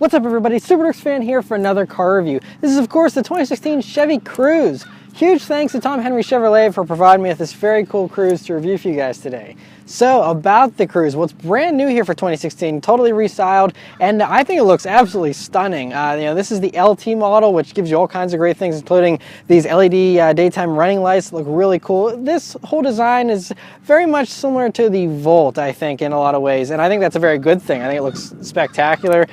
What's up everybody, SuperDorks fan here for another car review. This is of course the 2016 Chevy Cruze. Huge thanks to Tom Henry Chevrolet for providing me with this very cool Cruze to review for you guys today. So about the Cruze, what's brand new here for 2016, totally restyled, and I think it looks absolutely stunning. This is the LT model, which gives you all kinds of great things, including these LED daytime running lights that look really cool. This whole design is very much similar to the Volt, I think, in a lot of ways, and I think that's a very good thing. I think it looks spectacular,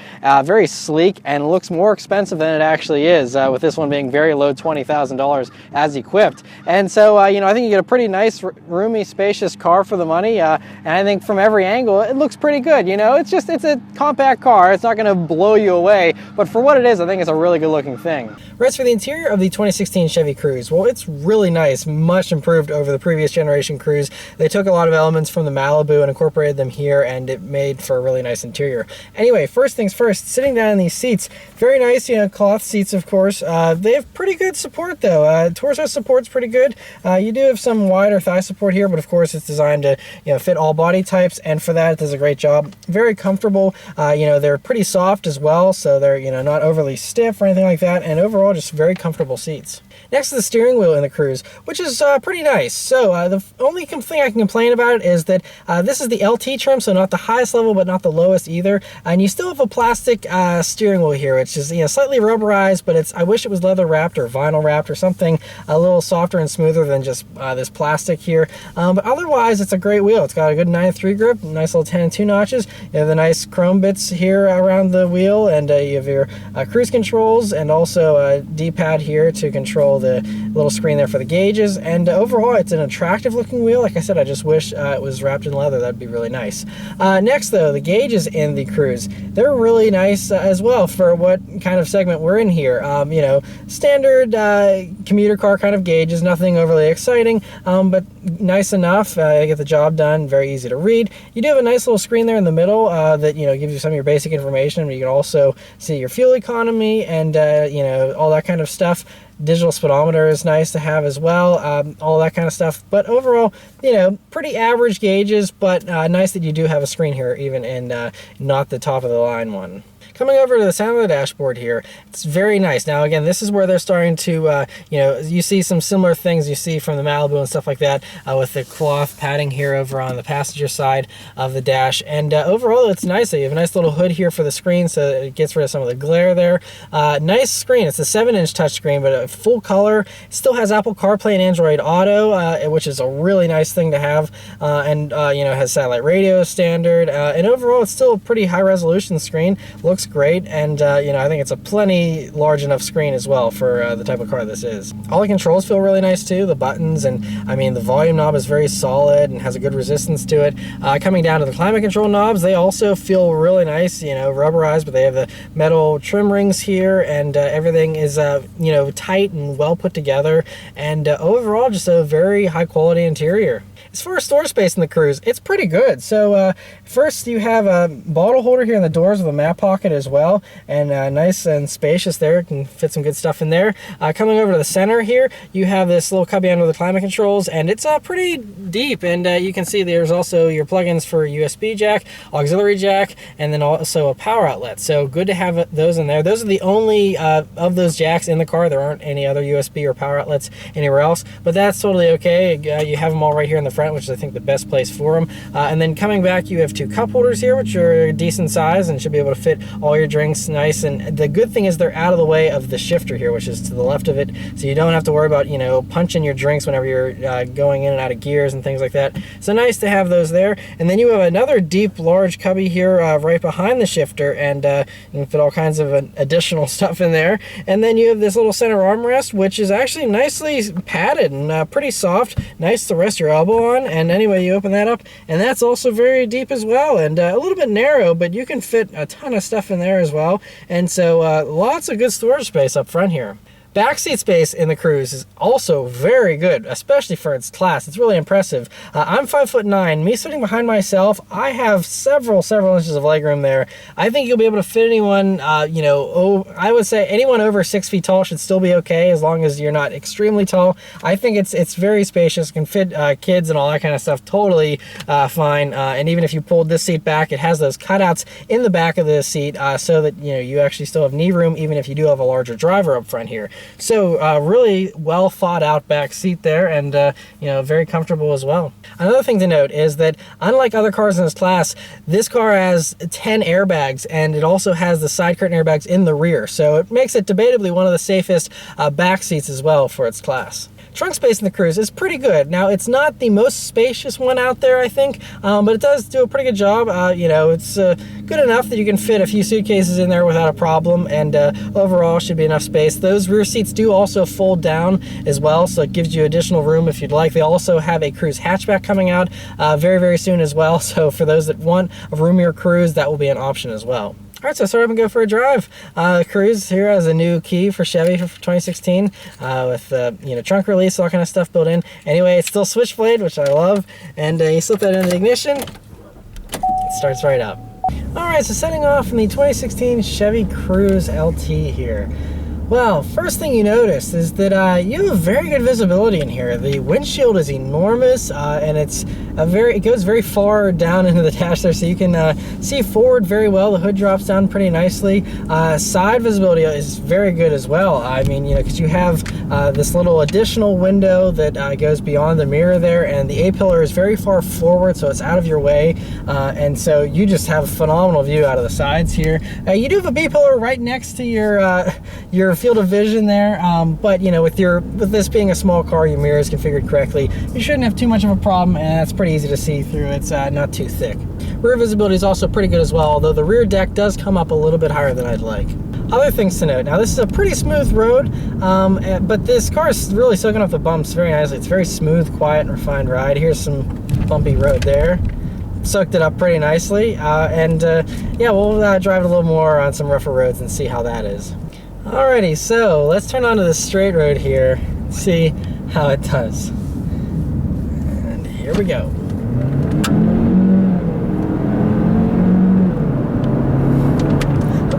very sleek, and looks more expensive than it actually is, with this one being very low, $20,000 as equipped. And so, I think you get a pretty nice, roomy, spacious car for the money. And I think from every angle, it looks pretty good. It's a compact car. It's not going to blow you away, but for what it is, I think it's a really good looking thing. As for the interior of the 2016 Chevy Cruze, well, it's really nice, much improved over the previous generation Cruze. They took a lot of elements from the Malibu and incorporated them here, and it made for a really nice interior. Anyway, first things first, sitting down in these seats, very nice, cloth seats, of course. They have pretty good support though. Torso support's pretty good. You do have some wider thigh support here, but of course it's designed to fit all body types, and for that it does a great job. Very comfortable. They're pretty soft as well, so they're not overly stiff or anything like that, and overall just very comfortable seats. Next is the steering wheel in the Cruze, which is pretty nice. So the only thing I can complain about is that this is the LT trim, so not the highest level but not the lowest either, and you still have a plastic steering wheel here, which is slightly rubberized, but I wish it was leather wrapped or vinyl wrapped or something a little softer and smoother than just this plastic here. But otherwise it's a great wheel. It's got a good 9.3 grip, nice little 10 and 2 notches. You have the nice chrome bits here around the wheel, and you have your cruise controls, and also a D-pad here to control the little screen there for the gauges. And overall it's an attractive looking wheel. Like I said, I just wish it was wrapped in leather. That'd be really nice. Next though, the gauges in the Cruze, they're really nice as well for what kind of segment we're in here. Standard commuter car kind of gauges, nothing overly exciting, but nice enough. They get the job done, very easy to read. You do have a nice little screen there in the middle that gives you some of your basic information. You can also see your fuel economy and all that kind of stuff. Digital speedometer is nice to have as well, all that kind of stuff. But overall, pretty average gauges, but nice that you do have a screen here, even in not the top of the line one. Coming over to the center of the dashboard here, it's very nice. Now again, this is where they're starting to, you see some similar things you see from the Malibu and stuff like that, with the cloth padding here over on the passenger side of the dash. And overall, it's nice. You have a nice little hood here for the screen, so it gets rid of some of the glare there. Nice screen. It's a 7-inch touchscreen, but a full color. It still has Apple CarPlay and Android Auto, which is a really nice thing to have, and has satellite radio standard. And overall, it's still a pretty high resolution screen. Looks great, and I think it's a plenty large enough screen as well for the type of car this is. All the controls feel really nice too, the buttons, and the volume knob is very solid and has a good resistance to it. Coming down to the climate control knobs, they also feel really nice, rubberized, but they have the metal trim rings here, and everything is tight and well put together, and overall just a very high quality interior. As far as storage space in the Cruze, it's pretty good. So first you have a bottle holder here in the doors with a map pocket as well, and nice and spacious there. You can fit some good stuff in there. Coming over to the center here, you have this little cubby under the climate controls, and it's pretty deep, and you can see there's also your plugins for USB jack, auxiliary jack, and then also a power outlet. So good to have those in there. Those are the only of those jacks in the car. There aren't any other USB or power outlets anywhere else, but that's totally okay. You have them all right here in the front, which is I think the best place for them. And then coming back, you have 2 cup holders here, which are a decent size and should be able to fit all your drinks nice. And the good thing is they're out of the way of the shifter here, which is to the left of it, so you don't have to worry about punching your drinks whenever you're going in and out of gears and things like that. So nice to have those there. And then you have another deep, large cubby here right behind the shifter, and you can fit all kinds of additional stuff in there. And then you have this little center armrest, which is actually nicely padded and pretty soft, nice to rest your elbow on. And anyway, you open that up, and that's also very deep as well, and a little bit narrow, but you can fit a ton of stuff in there as well. And so lots of good storage space up front here. Backseat space in the Cruze is also very good, especially for its class. It's really impressive. I'm 5'9". Me sitting behind myself, I have several inches of legroom there. I think you'll be able to fit anyone, you know, I would say anyone over 6 feet tall should still be okay, as long as you're not extremely tall. I think it's very spacious, can fit kids and all that kind of stuff totally fine. And even if you pulled this seat back, it has those cutouts in the back of the seat so that, you know, you actually still have knee room, even if you do have a larger driver up front here. So really well thought out back seat there, and you know, very comfortable as well. Another thing to note is that unlike other cars in this class, this car has 10 airbags, and it also has the side curtain airbags in the rear. So it makes it debatably one of the safest back seats as well for its class. Trunk space in the Cruze is pretty good. Now, it's not the most spacious one out there, I think, but it does do a pretty good job. You know, it's good enough that you can fit a few suitcases in there without a problem, and overall should be enough space. Those rear seats do also fold down as well, so it gives you additional room if you'd like. They also have a Cruze hatchback coming out very soon as well, so for those that want a roomier Cruze, that will be an option as well. All right, so start up and go for a drive. Cruze here has a new key for Chevy for 2016 with you know, trunk release, all kind of stuff built in. Anyway, it's still switchblade, which I love, and you slip that into the ignition, it starts right up. All right, so setting off in the 2016 Chevy Cruze LT here. Well, first thing you notice is that you have very good visibility in here. The windshield is enormous, and it goes very far down into the dash there, so you can see forward very well. The hood drops down pretty nicely. Side visibility is very good as well. I mean, you know, because you have this little additional window that goes beyond the mirror there, and the A-pillar is very far forward, so it's out of your way, and so you just have a phenomenal view out of the sides here. You do have a B-pillar right next to your field of vision there, but you know, with this being a small car, your mirror is configured correctly, you shouldn't have too much of a problem, and it's pretty easy to see through. It's not too thick. Rear visibility is also pretty good as well, although the rear deck does come up a little bit higher than I'd like. Other things to note, now this is a pretty smooth road, but this car is really soaking up the bumps very nicely. It's very smooth, quiet, and refined ride. Here's some bumpy road there. Soaked it up pretty nicely, and yeah, we'll drive it a little more on some rougher roads and see how that is. Alrighty, so let's turn onto the straight road here, see how it does. And here we go.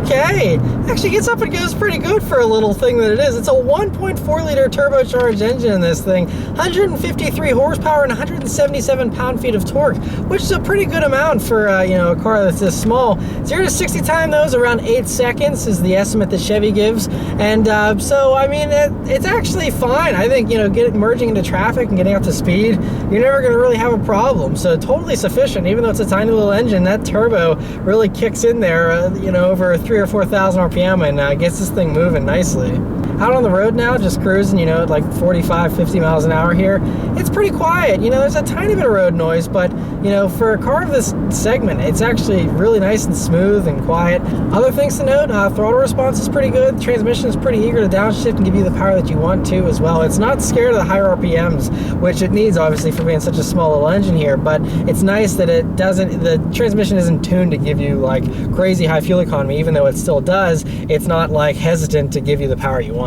Okay, actually gets up and goes pretty good for a little thing that it is. It's a 1.4 liter turbocharged engine in this thing, 153 horsepower and 177 pound-feet of torque, which is a pretty good amount for you know, a car that's this small. 0 to 60 time though is around 8 seconds is the estimate that Chevy gives, and so I mean it's actually fine. I think, you know, merging into traffic and getting up to speed, you're never going to really have a problem. So totally sufficient, even though it's a tiny little engine. That turbo really kicks in there, you know, over 3,000 or 4,000 RPM, and gets this thing moving nicely. Out on the road now, just cruising, you know, at like 45, 50 miles an hour here. It's pretty quiet. You know, there's a tiny bit of road noise, but, you know, for a car of this segment, it's actually really nice and smooth and quiet. Other things to note, throttle response is pretty good. The transmission is pretty eager to downshift and give you the power that you want to as well. It's not scared of the higher RPMs, which it needs, obviously, for being such a small little engine here, but it's nice that it doesn't, the transmission isn't tuned to give you like crazy high fuel economy. Even though it still does, it's not like hesitant to give you the power you want.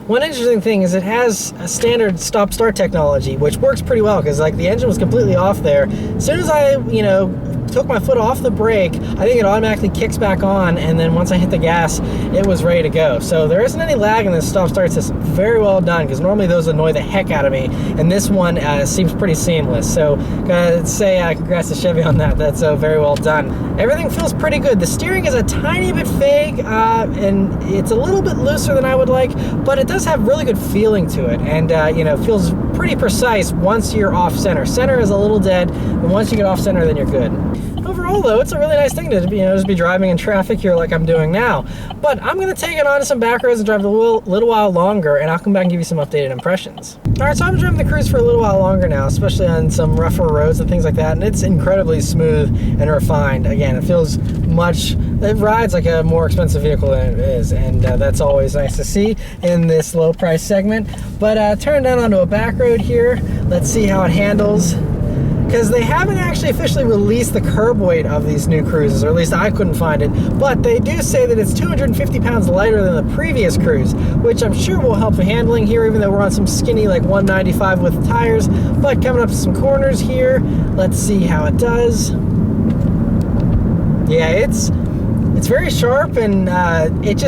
One interesting thing is it has a standard stop-start technology, which works pretty well, because like the engine was completely off there. As soon as I, you know, took my foot off the brake, I think it automatically kicks back on, and then once I hit the gas, it was ready to go. So there isn't any lag in this stop-start system. Very well done, because normally those annoy the heck out of me, and this one seems pretty seamless. So gotta say congrats to Chevy on that. That's very well done. Everything feels pretty good. The steering is a tiny bit vague, and it's a little bit looser than I would like, but it does have really good feeling to it, and you know, feels pretty precise once you're off center. Center is a little dead, and once you get off center, then you're good. Overall, though, it's a really nice thing to, you know, just be driving in traffic here like I'm doing now. But I'm going to take it on to some back roads and drive it a little while longer, and I'll come back and give you some updated impressions. All right, so I'm driving the Cruze for a little while longer now, especially on some rougher roads and things like that, and it's incredibly smooth and refined. Again, it feels it rides like a more expensive vehicle than it is, and that's always nice to see in this low price segment. But turn down onto a back road here. Let's see how it handles. because they haven't actually officially released the curb weight of these new Cruzes, or at least I couldn't find it, but they do say that it's 250 pounds lighter than the previous Cruze, which I'm sure will help the handling here, even though we're on some skinny like 195 with tires. But coming up to some corners here, let's see how it does. Yeah, it's very sharp, and it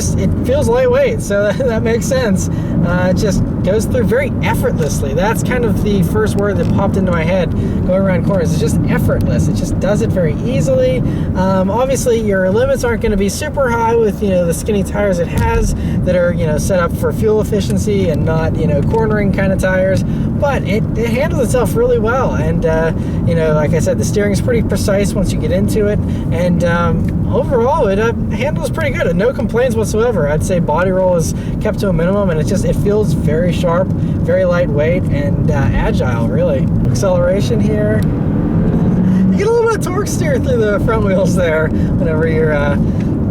feels lightweight, so that makes sense. It just goes through very effortlessly. That's kind of the first word that popped into my head going around corners. It's just effortless. It just does it very easily. Obviously, your limits aren't going to be super high with the skinny tires it has that are set up for fuel efficiency and not cornering kind of tires. But it handles itself really well, and like I said, the steering is pretty precise once you get into it, and overall it handles pretty good. No complaints whatsoever. I'd say body roll is kept to a minimum, and it feels very sharp, very lightweight, and agile, really. Acceleration here. You get a little bit of torque steer through the front wheels there whenever you're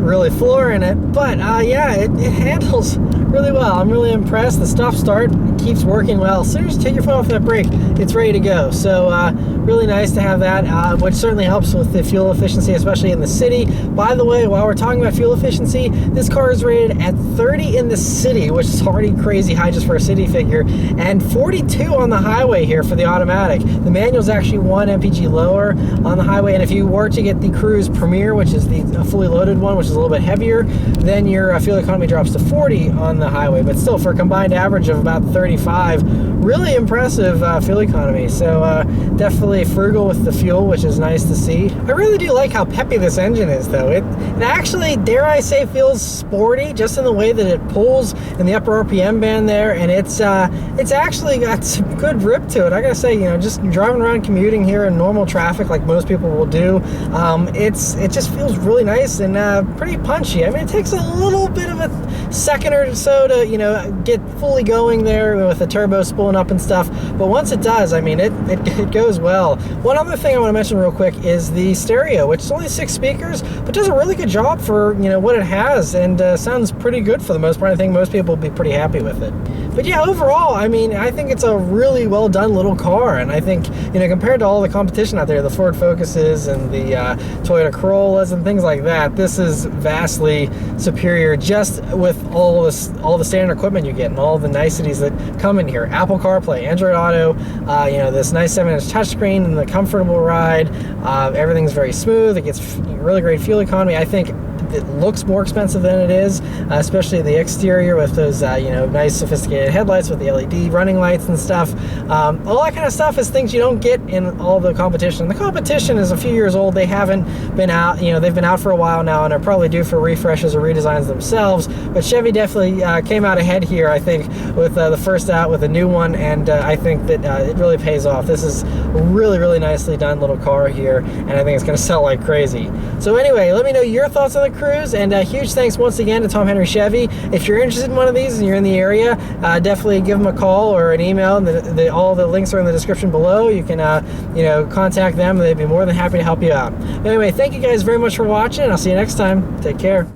really flooring it, but yeah, it handles really well. I'm really impressed. The stop-start keeps working well. As soon as you take your foot off that brake, it's ready to go. So really nice to have that, which certainly helps with the fuel efficiency, especially in the city. By the way, while we're talking about fuel efficiency, this car is rated at 30 in the city, which is already crazy high just for a city figure, and 42 on the highway here for the automatic. The manual is actually 1 mpg lower on the highway, and if you were to get the Cruze Premier, which is the fully loaded one, which is a little bit heavier, then your fuel economy drops to 40 on the highway. But still, for a combined average of about 35, really impressive fuel economy. So definitely frugal with the fuel, which is nice to see. I really do like how peppy this engine is, though. It actually, dare I say, feels sporty, just in the way that it pulls in the upper RPM band there, and it's actually got some good rip to it. I gotta say, just driving around commuting here in normal traffic like most people will do, it just feels really nice and pretty punchy. I mean, it takes a little bit of a second or so to get fully going there with the turbo spooling up and stuff, but once it does, I mean, it goes well. One other thing I want to mention real quick is the stereo, which is only 6 speakers, but does a really good job for what it has, and sounds pretty good for the most part. I think most people will be pretty happy with it. But yeah, overall, I mean, I think it's a really well done little car, and I think compared to all the competition out there, the Ford Focuses and the Toyota Corollas and things like that, this is vastly superior just with all the standard equipment you get and all the niceties that come in here. Apple CarPlay, Android Auto, this nice 7-inch touchscreen and the comfortable ride. Everything's very smooth. It gets really great fuel economy. I think it looks more expensive than it is, especially the exterior with those nice sophisticated headlights with the LED running lights and stuff. All that kind of stuff is things you don't get in all the competition. The competition is a few years old. They haven't been out, they've been out for a while now, and are probably due for refreshes or redesigns themselves. But Chevy definitely came out ahead here, I think, with the first out with a new one, and I think that it really pays off. This is a really, really nicely done little car here, and I think it's going to sell like crazy. So anyway, let me know your thoughts on the Cruze, and huge thanks once again to Tom Henry Chevy. If you're interested in one of these and you're in the area, definitely give them a call or an email. And all the links are in the description below. You can contact them, and they'd be more than happy to help you out. Anyway, thank you guys very much for watching, and I'll see you next time. Take care.